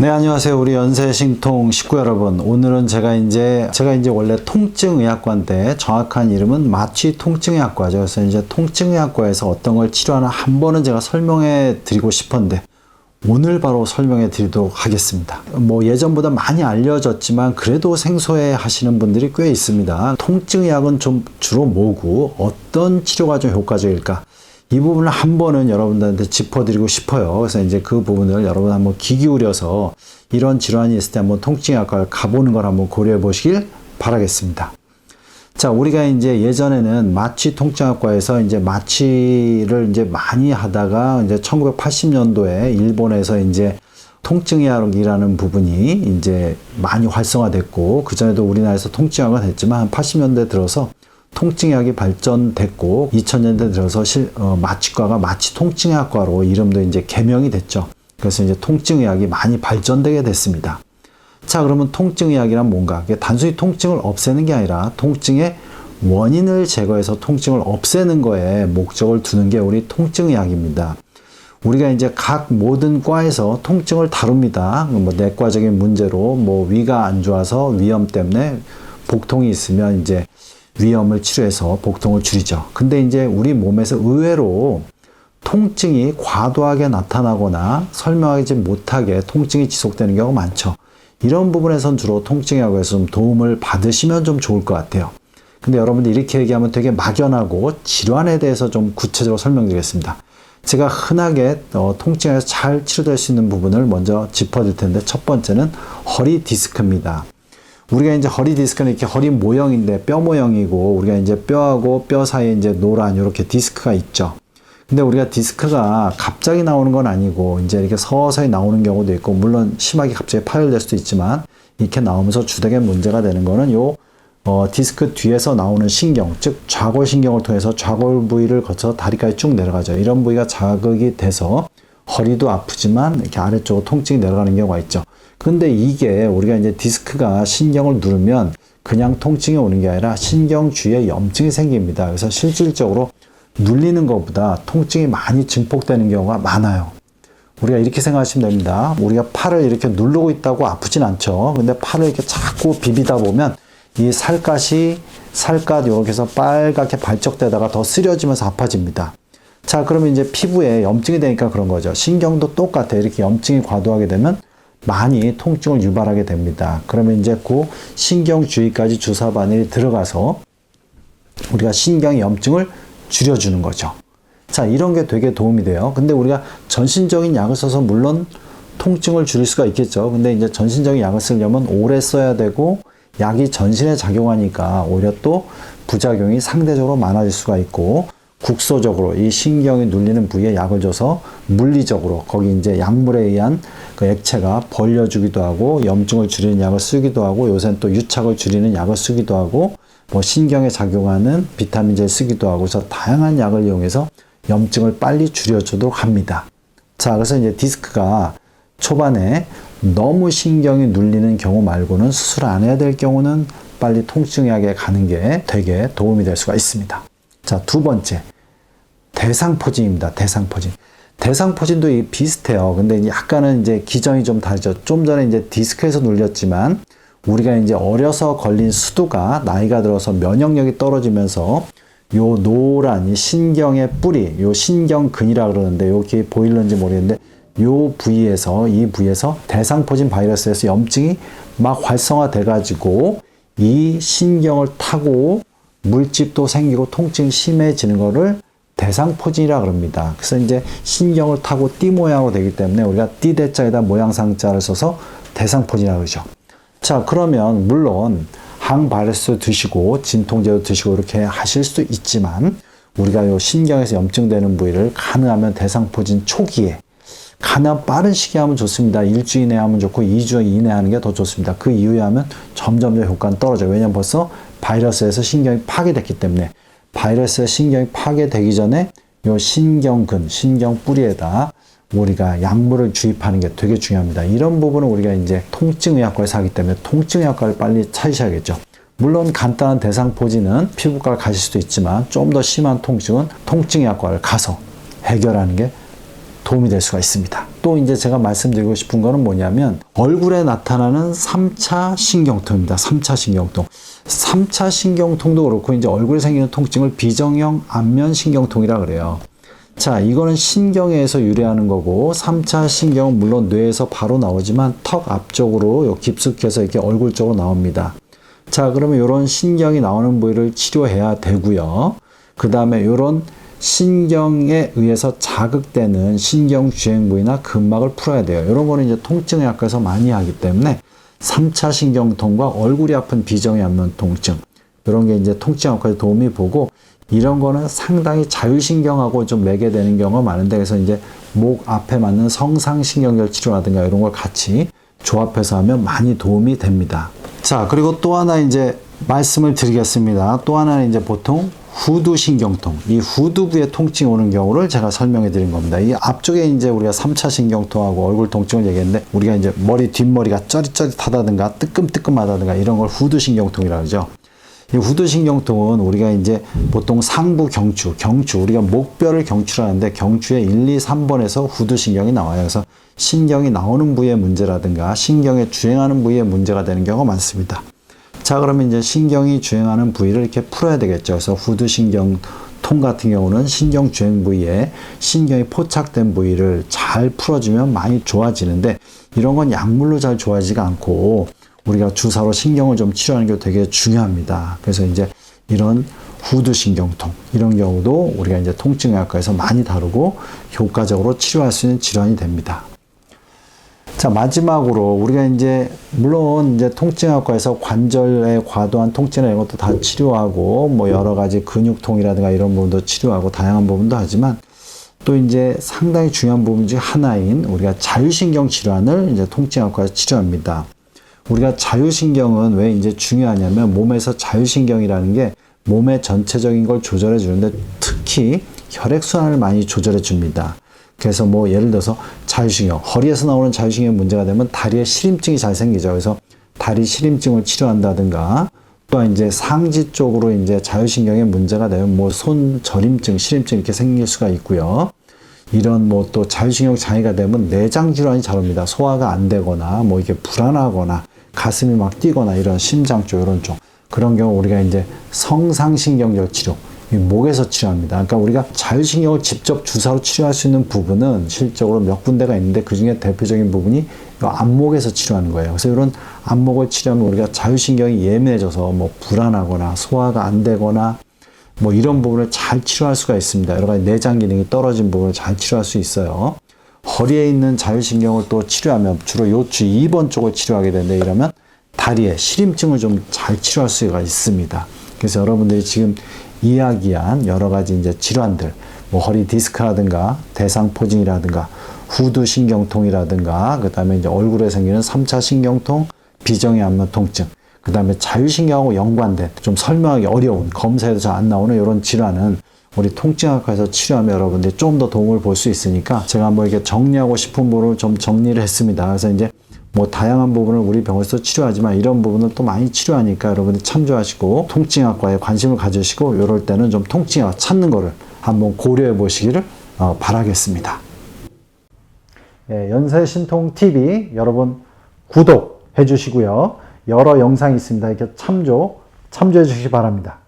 네, 안녕하세요. 우리 연세신통 식구 여러분. 오늘은 제가 이제 원래 통증의학과인데 정확한 이름은 마취통증의학과죠. 그래서 이제 통증의학과에서 어떤 걸 치료하나 한 번은 제가 설명해 드리고 싶었는데 오늘 바로 설명해 드리도록 하겠습니다. 뭐 예전보다 많이 알려졌지만 그래도 생소해 하시는 분들이 꽤 있습니다. 통증의학은 좀 주로 뭐고 어떤 치료가 좀 효과적일까? 이 부분을 한 번은 여러분들한테 짚어드리고 싶어요. 그래서 이제 그 부분을 여러분 한번 귀 기울여서 이런 질환이 있을 때 한번 통증의학과를 가보는 걸 한번 고려해 보시길 바라겠습니다. 자, 우리가 이제 예전에는 마취 통증학과에서 이제 마취를 이제 많이 하다가 이제 1980년도에 일본에서 이제 통증의학이라는 부분이 이제 많이 활성화됐고, 그전에도 우리나라에서 통증의학은 했지만 한 80년대 들어서 통증의학이 발전됐고 2000년대 들어서 마취과가 마취통증의학과로 이름도 이제 개명이 됐죠. 그래서 이제 통증의학이 많이 발전되게 됐습니다. 자, 그러면 통증의학이란 뭔가? 이게 단순히 통증을 없애는 게 아니라 통증의 원인을 제거해서 통증을 없애는 거에 목적을 두는 게 우리 통증의학입니다. 우리가 이제 각 모든 과에서 통증을 다룹니다. 뭐 내과적인 문제로 뭐 위가 안 좋아서 위염 때문에 복통이 있으면 이제 위염을 치료해서 복통을 줄이죠. 근데 이제 우리 몸에서 의외로 통증이 과도하게 나타나거나 설명하지 못하게 통증이 지속되는 경우가 많죠. 이런 부분에선 주로 통증의학에서 좀 도움을 받으시면 좀 좋을 것 같아요. 근데 여러분들 이렇게 얘기하면 되게 막연하고 질환에 대해서 좀 구체적으로 설명드리겠습니다. 제가 흔하게 통증에서 잘 치료될 수 있는 부분을 먼저 짚어드릴 텐데, 첫 번째는 허리 디스크입니다. 우리가 이제 허리 디스크는 이렇게 허리 모형인데 뼈 모형이고, 우리가 이제 뼈하고 뼈 사이에 이제 노란 이렇게 디스크가 있죠. 근데 우리가 디스크가 갑자기 나오는 건 아니고 이제 이렇게 서서히 나오는 경우도 있고, 물론 심하게 갑자기 파열될 수도 있지만 이렇게 나오면서 주되게 문제가 되는 거는 요 디스크 뒤에서 나오는 신경, 즉 좌골신경을 통해서 좌골 부위를 거쳐 다리까지 쭉 내려가죠. 이런 부위가 자극이 돼서 허리도 아프지만 이렇게 아래쪽으로 통증이 내려가는 경우가 있죠. 근데 이게 우리가 이제 디스크가 신경을 누르면 그냥 통증이 오는 게 아니라 신경 주위에 염증이 생깁니다. 그래서 실질적으로 눌리는 것보다 통증이 많이 증폭되는 경우가 많아요. 우리가 이렇게 생각하시면 됩니다. 우리가 팔을 이렇게 누르고 있다고 아프진 않죠. 근데 팔을 이렇게 자꾸 비비다 보면 이 살갗 이렇게 해서 빨갛게 발적되다가 더 쓰려지면서 아파집니다. 자, 그러면 이제 피부에 염증이 되니까 그런 거죠. 신경도 똑같아요. 이렇게 염증이 과도하게 되면 많이 통증을 유발하게 됩니다. 그러면 이제 그 신경 주위까지 주사 바늘이 들어가서 우리가 신경의 염증을 줄여주는 거죠. 자, 이런 게 되게 도움이 돼요. 근데 우리가 전신적인 약을 써서 물론 통증을 줄일 수가 있겠죠. 근데 이제 전신적인 약을 쓰려면 오래 써야 되고 약이 전신에 작용하니까 오히려 또 부작용이 상대적으로 많아질 수가 있고, 국소적으로 이 신경이 눌리는 부위에 약을 줘서 물리적으로 거기 이제 약물에 의한 그 액체가 벌려주기도 하고, 염증을 줄이는 약을 쓰기도 하고, 요새는 또 유착을 줄이는 약을 쓰기도 하고, 뭐 신경에 작용하는 비타민제를 쓰기도 하고, 그래서 다양한 약을 이용해서 염증을 빨리 줄여주도록 합니다. 자, 그래서 이제 디스크가 초반에 너무 신경이 눌리는 경우 말고는 수술 안 해야 될 경우는 빨리 통증의학에 가는 게 되게 도움이 될 수가 있습니다. 자, 두 번째, 대상포진입니다. 대상포진. 대상포진도 비슷해요. 근데 약간은 이제 기전이 좀 다르죠. 좀 전에 이제 디스크에서 눌렸지만 우리가 이제 어려서 걸린 수두가 나이가 들어서 면역력이 떨어지면서 요 노란 이 신경의 뿌리, 요 신경근이라 그러는데 여기 보이는지 모르겠는데 이 부위에서 대상포진 바이러스에서 염증이 막 활성화돼 가지고 이 신경을 타고 물집도 생기고 통증이 심해지는 거를 대상포진이라 그럽니다. 그래서 이제 신경을 타고 띠 모양으로 되기 때문에 우리가 띠 대자에다 모양상자를 써서 대상포진이라고 그러죠. 자, 그러면 물론 항바이러스 드시고 진통제도 드시고 이렇게 하실 수도 있지만 우리가 요 신경에서 염증되는 부위를 가능하면 대상포진 초기에 가능한 빠른 시기에 하면 좋습니다. 일주일 이내에 하면 좋고 2주 이내에 하는 게 더 좋습니다. 그 이후에 하면 점점 효과는 떨어져요. 왜냐면 벌써 바이러스에서 신경이 파괴됐기 때문에. 바이러스의 신경이 파괴되기 전에 요 신경근, 신경 뿌리에다 우리가 약물을 주입하는 게 되게 중요합니다. 이런 부분은 우리가 이제 통증의학과에서 하기 때문에 통증의학과를 빨리 찾으셔야겠죠. 물론 간단한 대상포진은 피부과를 가실 수도 있지만 좀 더 심한 통증은 통증의학과를 가서 해결하는 게 도움이 될 수가 있습니다. 또 이제 제가 말씀드리고 싶은 거는 뭐냐면 얼굴에 나타나는 3차 신경통입니다. 3차 신경통. 3차 신경통도 그렇고 이제 얼굴에 생기는 통증을 비정형 안면 신경통이라 그래요. 자, 이거는 신경에서 유래하는 거고 3차 신경은 물론 뇌에서 바로 나오지만 턱 앞쪽으로 깊숙해서 이렇게 얼굴 쪽으로 나옵니다. 자, 그러면 이런 신경이 나오는 부위를 치료해야 되고요. 그 다음에 이런 신경에 의해서 자극되는 신경주행 부위나 근막을 풀어야 돼요. 이런 거는 이제 통증의학과에서 많이 하기 때문에 3차 신경통과 얼굴이 아픈 비정형 안면 통증, 이런 게 이제 통증의학과에 도움이 보고, 이런 거는 상당히 자율신경하고 좀 매개되는 경우가 많은데, 그래서 이제 목 앞에 맞는 성상신경절 치료라든가 이런 걸 같이 조합해서 하면 많이 도움이 됩니다. 자, 그리고 또 하나 이제 말씀을 드리겠습니다. 또 하나는 이제 보통 후두신경통, 이 후두부에 통증이 오는 경우를 제가 설명해 드린 겁니다. 이 앞쪽에 이제 우리가 3차 신경통하고 얼굴 통증을 얘기했는데, 우리가 이제 머리 뒷머리가 쩌릿쩌릿하다든가 뜨끔뜨끔하다든가 이런 걸 후두신경통이라고 하죠. 이 후두신경통은 우리가 이제 보통 상부 경추, 우리가 목뼈를 경추하는데 경추의 1, 2, 3번에서 후두신경이 나와요. 그래서 신경이 나오는 부위의 문제라든가 신경에 주행하는 부위의 문제가 되는 경우가 많습니다. 자, 그러면 이제 신경이 주행하는 부위를 이렇게 풀어야 되겠죠. 그래서 후두신경통 같은 경우는 신경 주행 부위에 신경이 포착된 부위를 잘 풀어주면 많이 좋아지는데, 이런 건 약물로 잘 좋아지지가 않고 우리가 주사로 신경을 좀 치료하는 게 되게 중요합니다. 그래서 이제 이런 후두신경통, 이런 경우도 우리가 이제 통증의학과에서 많이 다루고 효과적으로 치료할 수 있는 질환이 됩니다. 자, 마지막으로 우리가 이제 물론 이제 통증학과에서 관절의 과도한 통증이나 이런 것도 다 치료하고 뭐 여러 가지 근육통이라든가 이런 부분도 치료하고 다양한 부분도 하지만, 또 이제 상당히 중요한 부분 중 하나인 우리가 자율신경 질환을 이제 통증학과에서 치료합니다. 우리가 자율신경은 왜 이제 중요하냐면, 몸에서 자율신경이라는 게 몸의 전체적인 걸 조절해 주는데 특히 혈액순환을 많이 조절해 줍니다. 그래서 뭐 예를 들어서 자율신경, 허리에서 나오는 자율신경이 문제가 되면 다리에 시림증이 잘 생기죠. 그래서 다리 시림증을 치료한다든가, 또 이제 상지 쪽으로 이제 자율신경에 문제가 되면 뭐 손 저림증, 시림증 이렇게 생길 수가 있고요. 이런 뭐 또 자율신경 장애가 되면 내장 질환이 잘 옵니다. 소화가 안 되거나 뭐 이게 불안하거나 가슴이 막 뛰거나 이런 심장 쪽 이런 쪽, 그런 경우 우리가 이제 성상신경절 치료, 이 목에서 치료합니다. 그러니까 우리가 자율신경을 직접 주사로 치료할 수 있는 부분은 실적으로 몇 군데가 있는데, 그 중에 대표적인 부분이 이 안목에서 치료하는 거예요. 그래서 이런 안목을 치료하면 우리가 자율신경이 예민해져서 뭐 불안하거나 소화가 안 되거나 뭐 이런 부분을 잘 치료할 수가 있습니다. 여러 가지 내장 기능이 떨어진 부분을 잘 치료할 수 있어요. 허리에 있는 자율신경을 또 치료하면 주로 요추 2번 쪽을 치료하게 되는데, 이러면 다리에 시림증을 좀 잘 치료할 수가 있습니다. 그래서 여러분들이 지금 이야기한 여러 가지 이제 질환들, 뭐 허리 디스크라든가 대상포진이라든가 후두신경통이라든가, 그 다음에 이제 얼굴에 생기는 3차 신경통, 비정형 안면 통증, 그 다음에 자율신경하고 연관된 좀 설명하기 어려운, 검사에도 잘 안 나오는 이런 질환은 우리 통증학과에서 치료하면 여러분들이 좀 더 도움을 볼 수 있으니까 제가 한번 이렇게 정리하고 싶은 부분을 좀 정리를 했습니다. 그래서 이제 뭐 다양한 부분을 우리 병원에서 치료하지만 이런 부분을 또 많이 치료하니까 여러분들이 참조하시고 통증학과에 관심을 가지시고, 이럴 때는 좀 통증학 찾는 거를 한번 고려해 보시기를 바라겠습니다. 예, 연세신통TV 여러분 구독해 주시고요. 여러 영상이 있습니다. 이렇게 참조해 주시기 바랍니다.